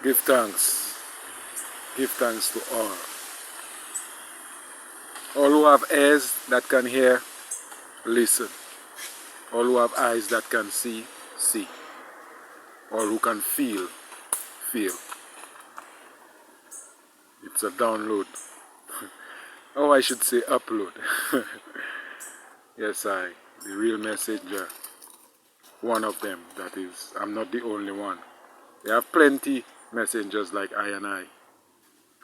Give thanks. Give thanks to all. All who have ears that can hear, listen. All who have eyes that can see, see. All who can feel, feel. It's a download. Oh, I should say upload. Yes, the real messenger. One of them, that is. I'm not the only one. There are plenty messengers like I and I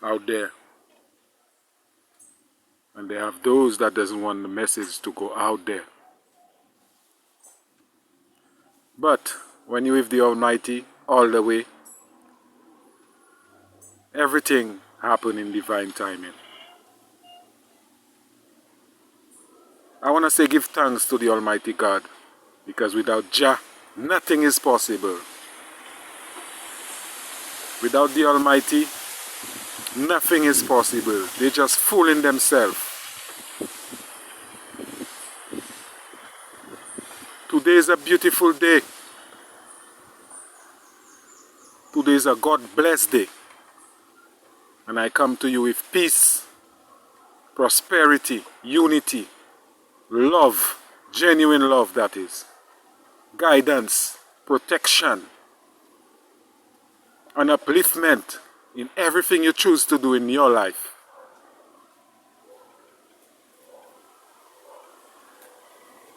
out there. And they have those that doesn't want the message to go out there. But when you're with the Almighty all the way, everything happens in divine timing. I want to say give thanks to the Almighty God, because without Jah, nothing is possible. Without the Almighty, nothing is possible. They're just fooling themselves. Today is a beautiful day. Today is a God-blessed day. And I come to you with peace, prosperity, unity, love, genuine love, that is, guidance, protection, and upliftment in everything you choose to do in your life.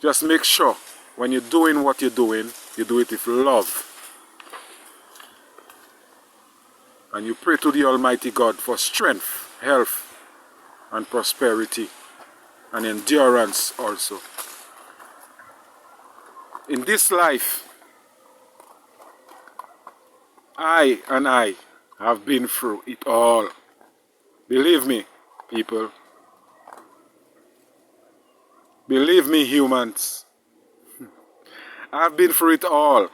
Just make sure when you're doing what you're doing, you do it with love. And you pray to the Almighty God for strength, health, and prosperity, and endurance also. In this life, I have been through it all. Believe me, people. Believe me, humans. I've been through it all.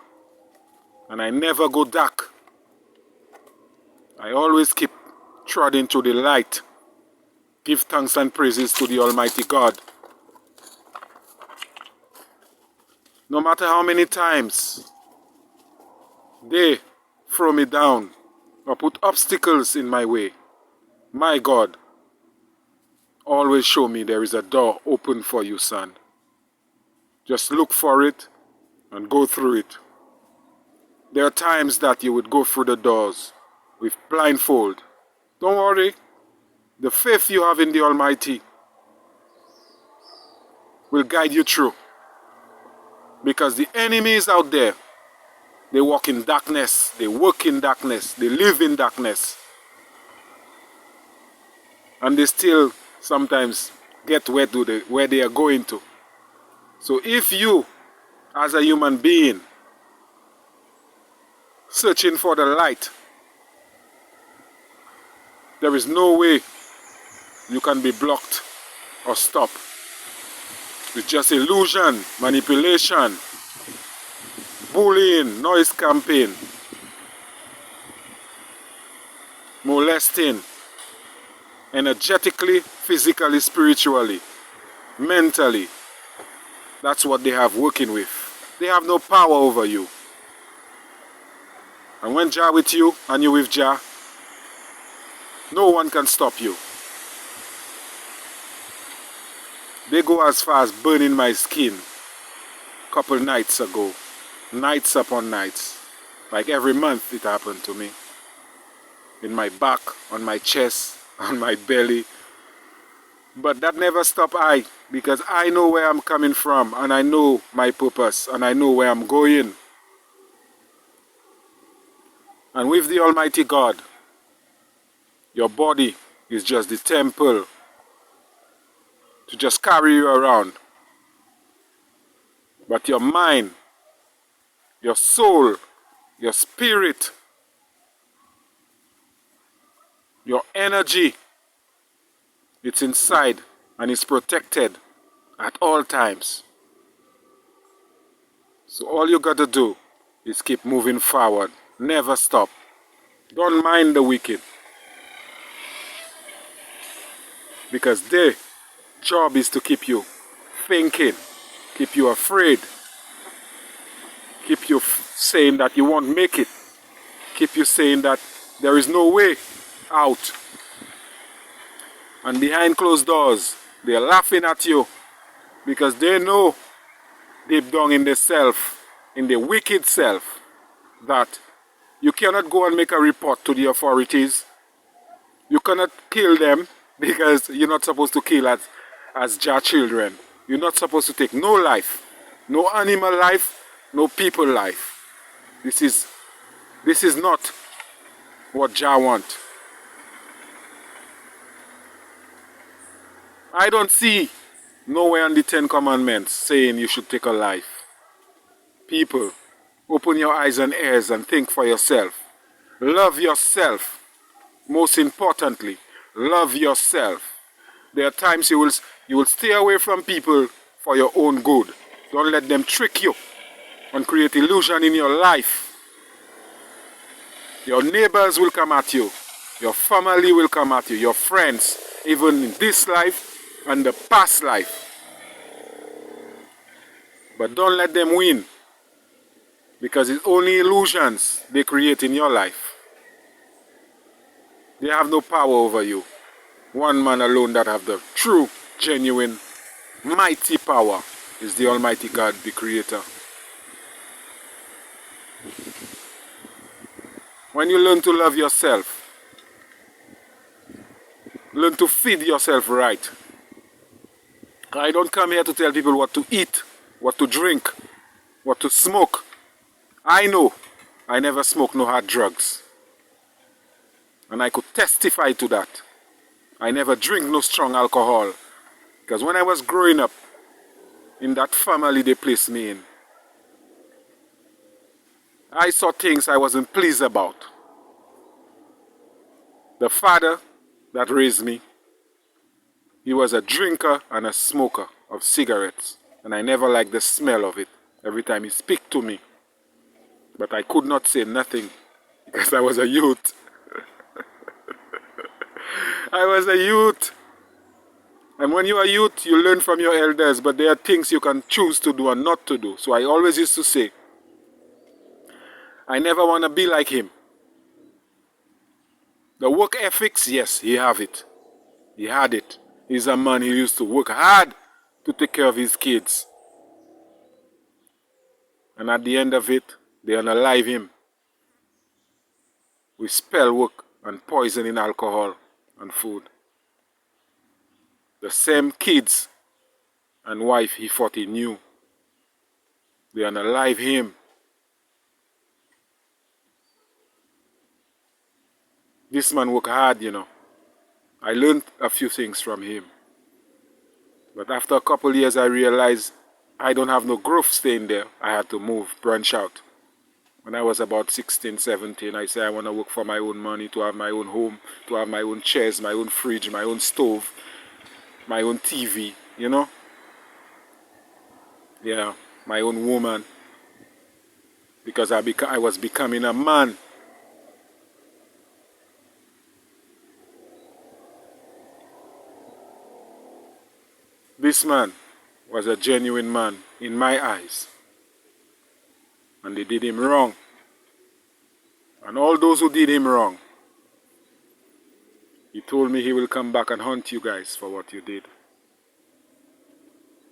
And I never go dark. I always keep trotting to the light. Give thanks and praises to the Almighty God. No matter how many times they throw me down or put obstacles in my way, my God always show me there is a door open for you, son. Just look for it and go through it. There are times that you would go through the doors with blindfold. Don't worry. The faith you have in the Almighty will guide you through. Because the enemy is out there. They walk in darkness. They work in darkness. They live in darkness. And they still sometimes get where they are going to. So if you, as a human being, searching for the light, there is no way you can be blocked or stopped. It's just illusion, manipulation, bullying, noise campaign, molesting, energetically, physically, spiritually, mentally. That's what they have working with. They have no power over you. And when Jah with you and you with Jah, no one can stop you. They go as far as burning my skin a couple nights ago. Nights upon nights. Like every month it happened to me. In my back, on my chest, on my belly. But that never stopped I, because I know where I'm coming from, and I know my purpose, and I know where I'm going. And with the Almighty God, your body is just the temple to just carry you around. But your mind, your soul, your spirit, your energy, it's inside and it's protected at all times. So all you got to do is keep moving forward. Never stop. Don't mind the wicked. Because their job is to keep you thinking, keep you afraid, keep you saying that you won't make it, keep you saying that There is no way out. And behind closed doors, they're laughing at you because they know deep down in their self, in their wicked self, that you cannot go and make a report to the authorities. You cannot kill them because you're not supposed to kill as Jah children. You're not supposed to take no life, no animal life, no people life. This is not what Jah want. I don't see nowhere in the Ten Commandments saying you should take a life. People, open your eyes and ears and think for yourself. Love yourself. Most importantly, love yourself. There are times you will stay away from people for your own good. Don't let them trick you and create illusion in your life. Your neighbors will come at you. Your family will come at you. Your friends, even in this life and the past life. But don't let them win, because it's only illusions they create in your life. They have no power over you. One man alone that have the true, genuine, mighty power is the Almighty God, the Creator. When you learn to love yourself, learn to feed yourself right. I don't come here to tell people what to eat, what to drink, what to smoke. I know I never smoked no hard drugs. And I could testify to that. I never drink no strong alcohol. Because when I was growing up, in that family they placed me in, I saw things I wasn't pleased about. The father that raised me, he was a drinker and a smoker of cigarettes. And I never liked the smell of it every time he speak to me. But I could not say nothing because I was a youth. I was a youth. And when you are youth, you learn from your elders, but there are things you can choose to do and not to do. So I always used to say, I never want to be like him. The work ethics, yes, he have it. He had it. He's a man who used to work hard to take care of his kids. And at the end of it, they unalive him with spell work and poison in alcohol and food. The same kids and wife he thought he knew, they unalive him. This man worked hard, you know. I learned a few things from him. But after a couple years, I realized I don't have no growth staying there. I had to move, branch out. When I was about 16, 17, I said I want to work for my own money, to have my own home, to have my own chairs, my own fridge, my own stove, my own TV, you know? Yeah, my own woman. Because I was becoming a man. This man was a genuine man in my eyes. And they did him wrong. And all those who did him wrong, he told me he will come back and hunt you guys for what you did.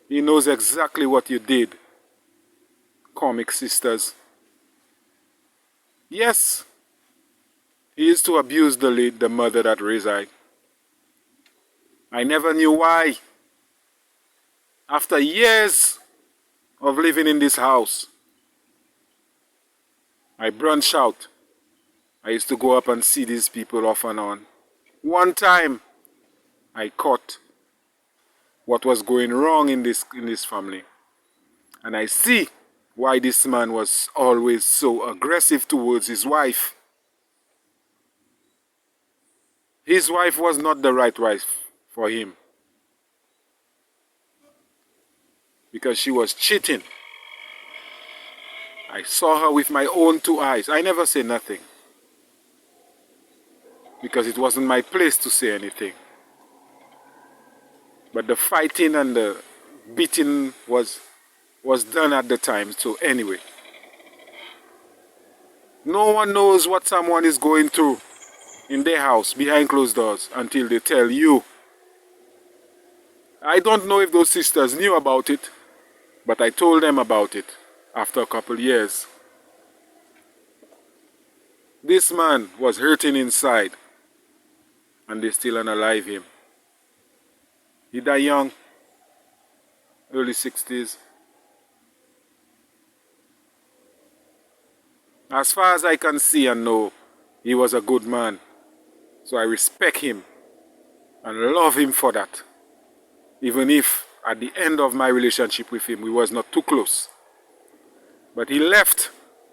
He knows exactly what you did, comic sisters. Yes, he used to abuse the mother that raised I. I never knew why. After years of living in this house, I branched out. I used to go up and see these people off and on. One time, I caught what was going wrong in this family. And I see why this man was always so aggressive towards his wife. His wife was not the right wife for him. Because she was cheating. I saw her with my own two eyes. I never say nothing. Because it wasn't my place to say anything. But the fighting and the beating was done at the time. So anyway. No one knows what someone is going through in their house behind closed doors until they tell you. I don't know if those sisters knew about it, but I told them about it after a couple years. This man was hurting inside, and they still unalive him. He died young, early 60s. As far as I can see and know, he was a good man. So I respect him and love him for that. Even if at the end of my relationship with him, we was not too close. But he left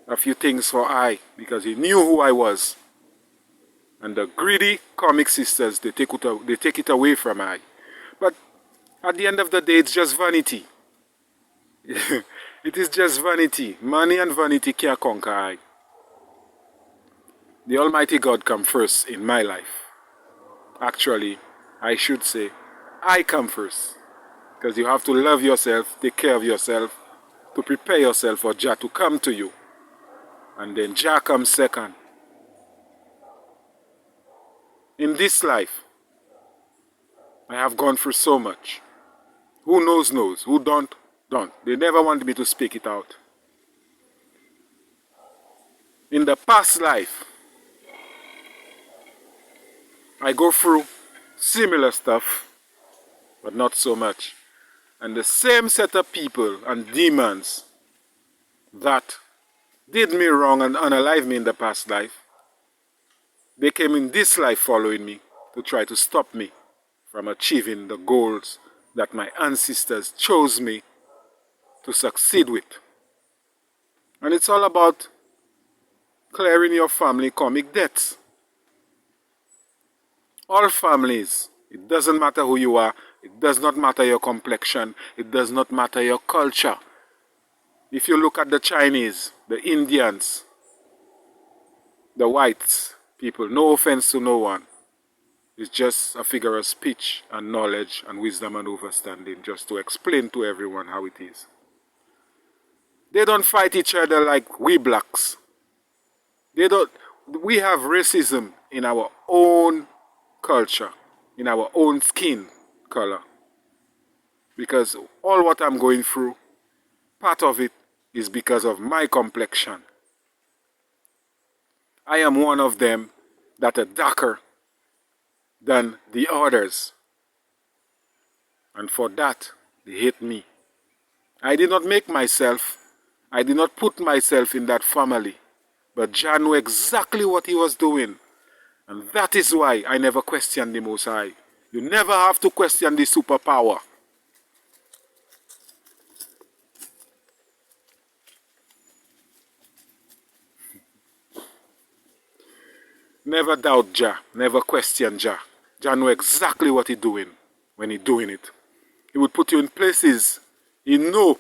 a few things for I because he knew who I was. And the greedy comic sisters, they take it away from I. But at the end of the day, it's just vanity. It is just vanity. Money and vanity can't conquer I. The Almighty God come first in my life. Actually, I should say, I come first. Because you have to love yourself, take care of yourself, to prepare yourself for Jah to come to you. And then Jah comes second. In this life, I have gone through so much. Who knows, knows. Who don't. They never want me to speak it out. In the past life, I go through similar stuff, but not so much. And the same set of people and demons that did me wrong and unalive me in the past life, they came in this life following me to try to stop me from achieving the goals that my ancestors chose me to succeed with. And it's all about clearing your family karmic debts. All families, it doesn't matter who you are, it does not matter your complexion, it does not matter your culture. If you look at the Chinese, the Indians, the whites, people, no offense to no one, it's just a figure of speech and knowledge and wisdom and understanding just to explain to everyone how it is. They don't fight each other like we blacks. We have racism in our own culture, in our own skin color. Because all what I'm going through, part of it is because of my complexion. I am one of them that are darker than the others. And for that, they hate me. I did not make myself, I did not put myself in that family. But Jah knew exactly what he was doing. And that is why I never questioned the Most High. You never have to question the superpower. Never doubt Jah. Never question Jah. Jah know exactly what he's doing when he's doing it. He would put you in places he know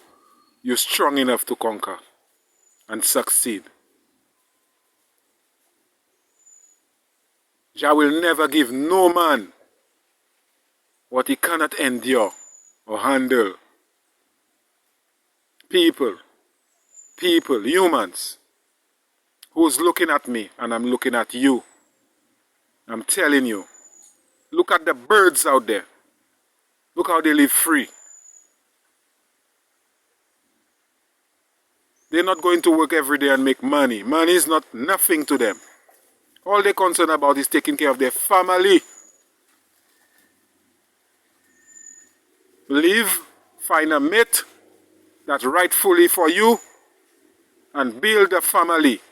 you're strong enough to conquer and succeed. Jah will never give no man what he cannot endure or handle. People, humans, who's looking at me and I'm looking at you. I'm telling you, look at the birds out there. Look how they live free. They're not going to work every day and make money. Money is not nothing to them. All they're concerned about is taking care of their family. Live, find a mate that's rightfully for you, and build a family.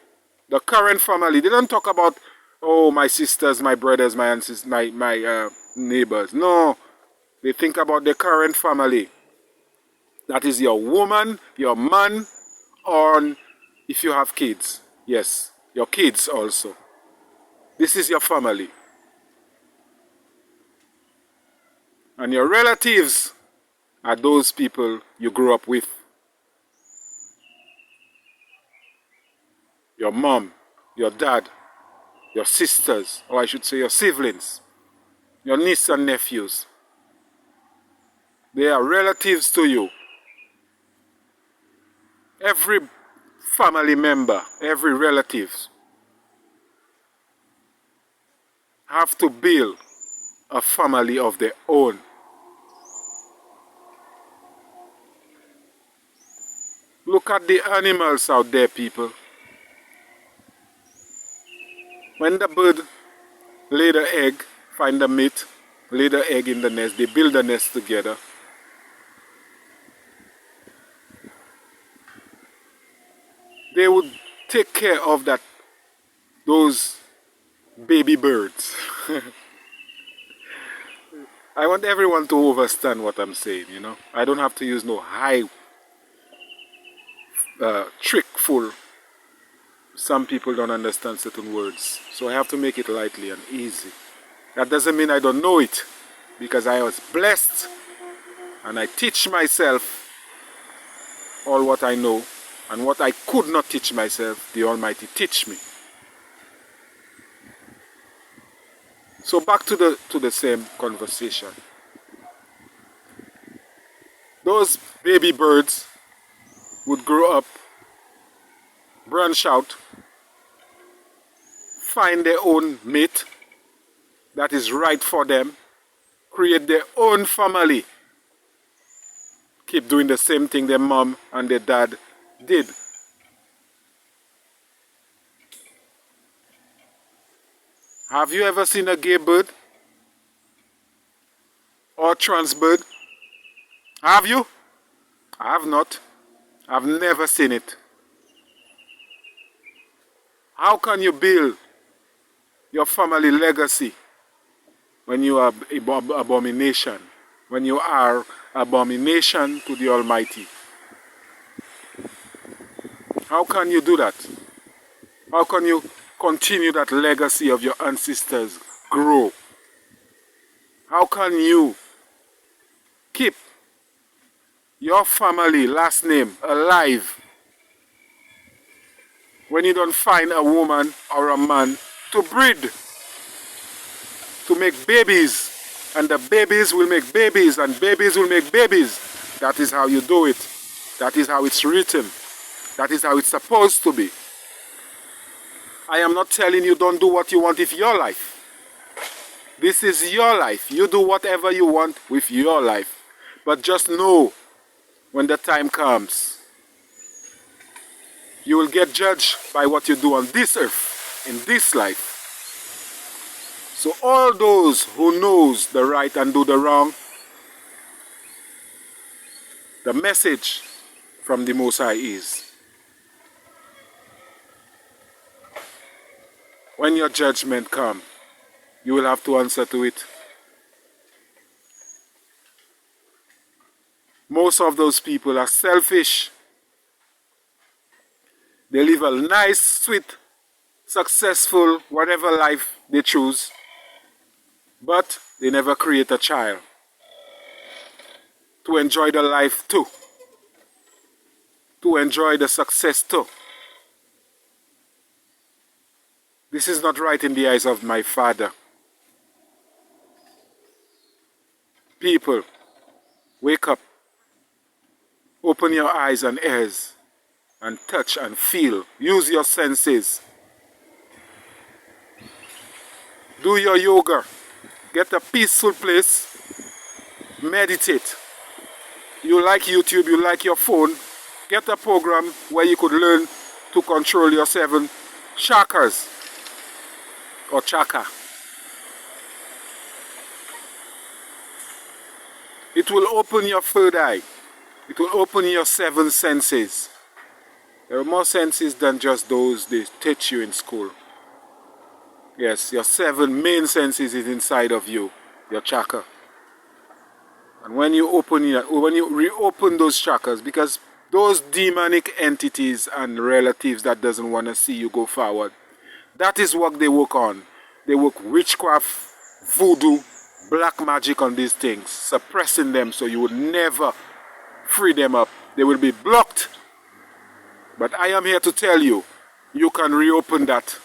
The current family. They don't talk about, oh, my sisters, my brothers, my ancestors, my neighbors. No. They think about the current family. That is your woman, your man, or if you have kids. Yes, your kids also. This is your family. And your relatives are those people you grew up with. Your mom, your dad, your sisters, or I should say your siblings, your nieces and nephews. They are relatives to you. Every family member, every relative have to build a family of their own. Look at the animals out there, people. When the bird lay the egg, find the mate, lay the egg in the nest, they build the nest together. They would take care of those baby birds. I want everyone to understand what I'm saying, you know. I don't have to use no high trickful. Some people don't understand certain words, so I have to make it lightly and easy. That doesn't mean I don't know it, because I was blessed and I teach myself all what I know, and what I could not teach myself, the Almighty teach me. So back to the same conversation. Those baby birds would grow up, branch out, find their own mate that is right for them, create their own family, keep doing the same thing their mom and their dad did. Have you ever seen a gay bird? Or trans bird? Have you? I have not. I've never seen it. How can you build your family legacy when you are abomination? When you are abomination to the Almighty? How can you do that? How can you continue that legacy of your ancestors grow? How can you keep your family last name alive when you don't find a woman or a man to breed, to make babies, and the babies will make babies and babies will make babies? That is how you do it. That is how it's written. That is how it's supposed to be. I am not telling you don't do what you want with your life. This is your life. You do whatever you want with your life. But just know, when the time comes, you will get judged by what you do on this earth, in this life. So all those who knows the right and do the wrong, the message from the Most High is, when your judgment comes, you will have to answer to it. Most of those people are selfish. They live a nice, sweet, successful, whatever life they choose, but they never create a child to enjoy the life too, to enjoy the success too. This is not right in the eyes of my Father. People, wake up. Open your eyes and ears and touch and feel. Use your senses. Do your yoga. Get a peaceful place. Meditate. You like YouTube, you like your phone. Get a program where you could learn to control your 7 chakras or chakra. It will open your third eye. It will open your 7 senses. There are more senses than just those they teach you in school. Yes, your 7 main senses is inside of you, your chakra. And when you reopen those chakras, because those demonic entities and relatives that doesn't want to see you go forward, that is what they work on. They work witchcraft, voodoo, black magic on these things, suppressing them so you would never free them up. They will be blocked. But I am here to tell you, you can reopen that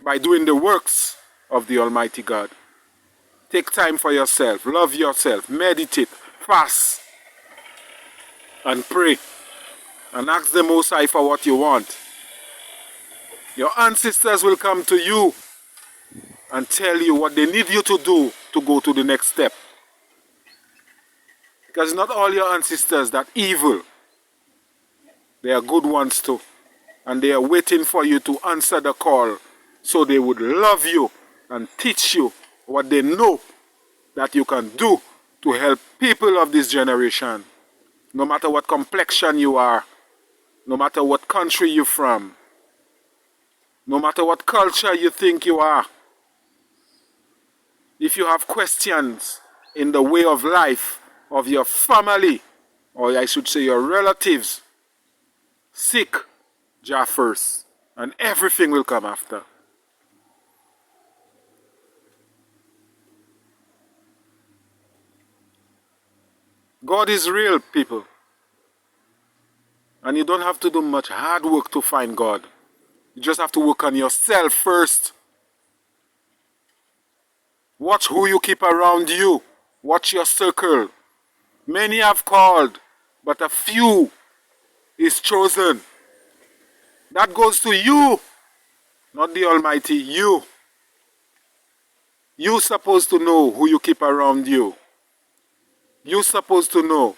by doing the works of the Almighty God. Take time for yourself, love yourself, meditate, fast, and pray, and ask the Most High for what you want. Your ancestors will come to you and tell you what they need you to do to go to the next step. Because not all your ancestors that evil. They are good ones too. And they are waiting for you to answer the call so they would love you and teach you what they know that you can do to help people of this generation. No matter what complexion you are, no matter what country you're from, no matter what culture you think you are. If you have questions in the way of life of your family, or I should say your relatives, seek Jah first, and everything will come after. God is real, people. And you don't have to do much hard work to find God. You just have to work on yourself first. Watch who you keep around you. Watch your circle. Many have called, but a few is chosen. That goes to you, not the Almighty, you. You're supposed to know who you keep around you. You're supposed to know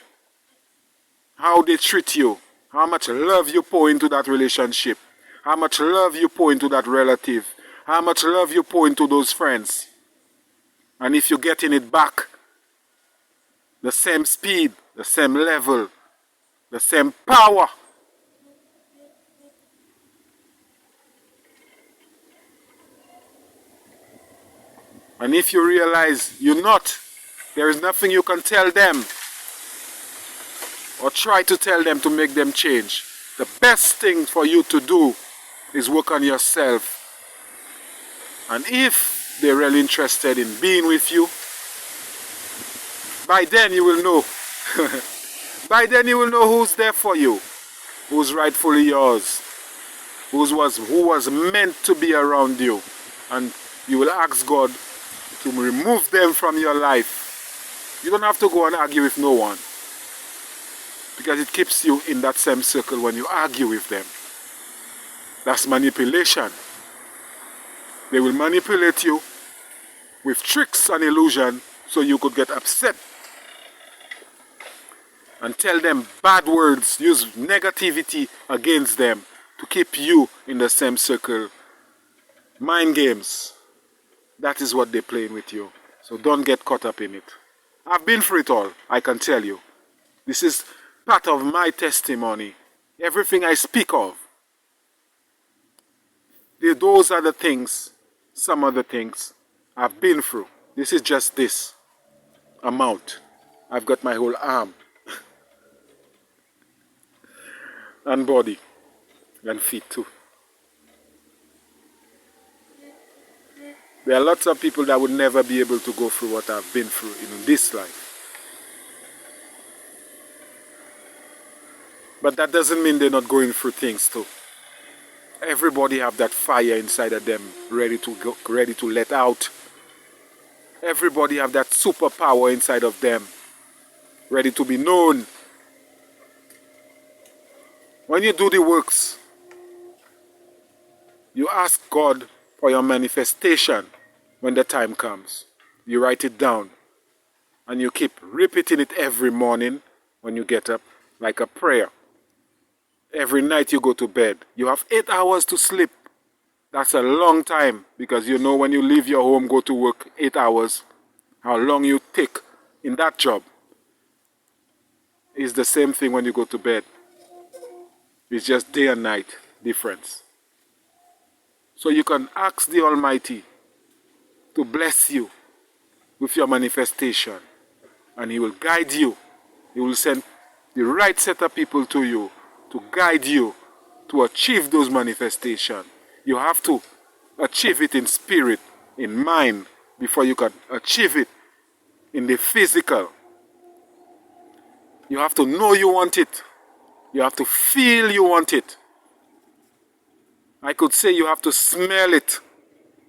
how they treat you, how much love you pour into that relationship, how much love you pour into that relative, how much love you pour into those friends. And if you're getting it back, the same speed, the same level, the same power. And if you realize you're not, there is nothing you can tell them or try to tell them to make them change. The best thing for you to do is work on yourself. And if they're really interested in being with you, by then you will know. By then you will know who's there for you, who's rightfully yours, who was meant to be around you. And you will ask God to remove them from your life. You don't have to go and argue with no one, because it keeps you in that same circle when you argue with them. That's manipulation. They will manipulate you with tricks and illusion so you could get upset and tell them bad words, use negativity against them to keep you in the same circle. Mind games. That is what they're playing with you. So don't get caught up in it. I've been through it all, I can tell you. This is part of my testimony. Everything I speak of. Those are the things, some of the things I've been through. This is just this amount. I've got my whole arm and body and feet too. There are lots of people that would never be able to go through what I've been through in this life. But that doesn't mean they're not going through things too. Everybody have that fire inside of them ready to go, ready to let out. Everybody have that superpower inside of them ready to be known. When you do the works, you ask God for your manifestation when the time comes. You write it down and you keep repeating it every morning when you get up, like a prayer. Every night you go to bed. You have 8 hours to sleep. That's a long time, because you know when you leave your home, go to work 8 hours, how long you take in that job. It's the same thing when you go to bed. It's just day and night difference. So you can ask the Almighty to bless you with your manifestation, and He will guide you. He will send the right set of people to you to guide you to achieve those manifestations. You have to achieve it in spirit, in mind, before you can achieve it in the physical. You have to know you want it. You have to feel you want it. I could say you have to smell it.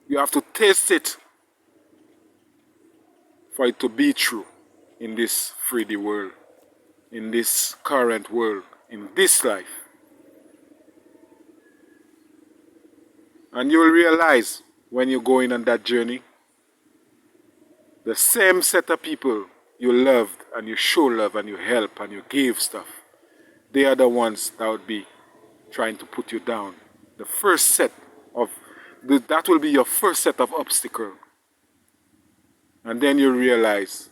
You have to taste it for it to be true in this 3D world, in this current world, in this life. And you will realize when you're going on that journey, the same set of people you loved and you show love and you help and you give stuff, they are the ones that would be trying to put you down. The first set of, that will be your first set of obstacles. And then you realize,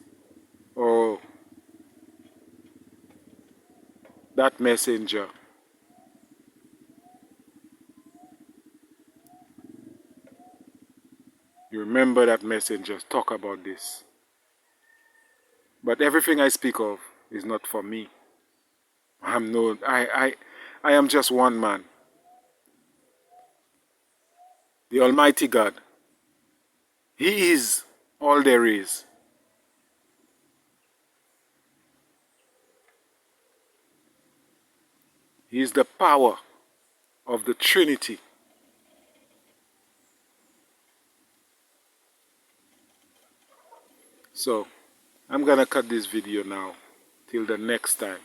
oh, that messenger, you remember that messenger talk about this. But everything I speak of is not for me. I am just one man. The Almighty God. He is all there is. He is the power of the Trinity. So, I'm gonna cut this video now till the next time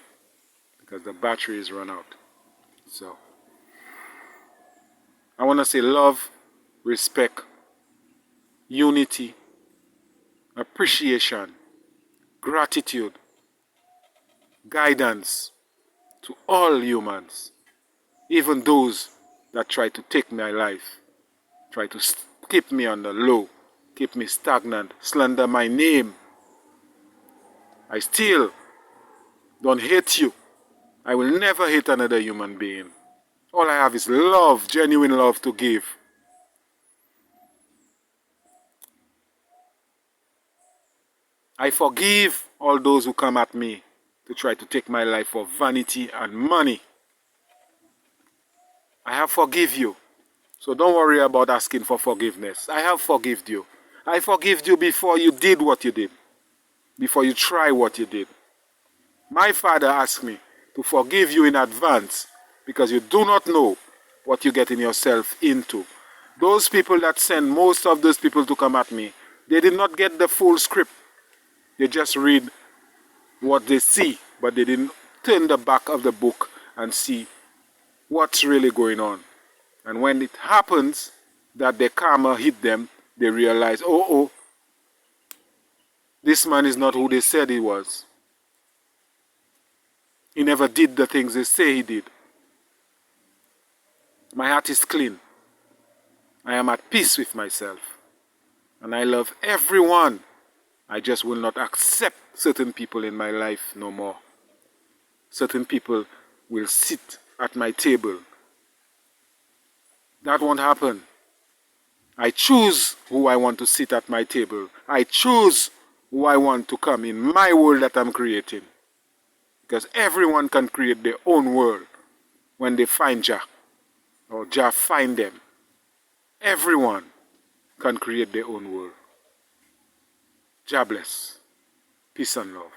because the battery is run out. So, I wanna say love, respect, unity, appreciation, gratitude, guidance to all humans, even those that try to take my life, try to keep me on the low, keep me stagnant, slander my name. I still don't hate you. I will never hate another human being. All I have is love, genuine love to give. I forgive all those who come at me to try to take my life for vanity and money. I have forgive you. So don't worry about asking for forgiveness. I have forgiven you. I forgive you before you did what you did. Before you try what you did. My Father asked me to forgive you in advance because you do not know what you're getting yourself into. Those people that send most of those people to come at me, they did not get the full script. They just read what they see, but they didn't turn the back of the book and see what's really going on. And when it happens that the karma hit them, they realize, oh, this man is not who they said he was. He never did the things they say he did. My heart is clean. I am at peace with myself. And I love everyone. I just will not accept certain people in my life no more. Certain people will sit at my table. That won't happen. I choose who I want to sit at my table. I choose who I want to come in my world that I'm creating. Because everyone can create their own world when they find Jah, or Jah find them. Everyone can create their own world. Jah bless. Peace and love.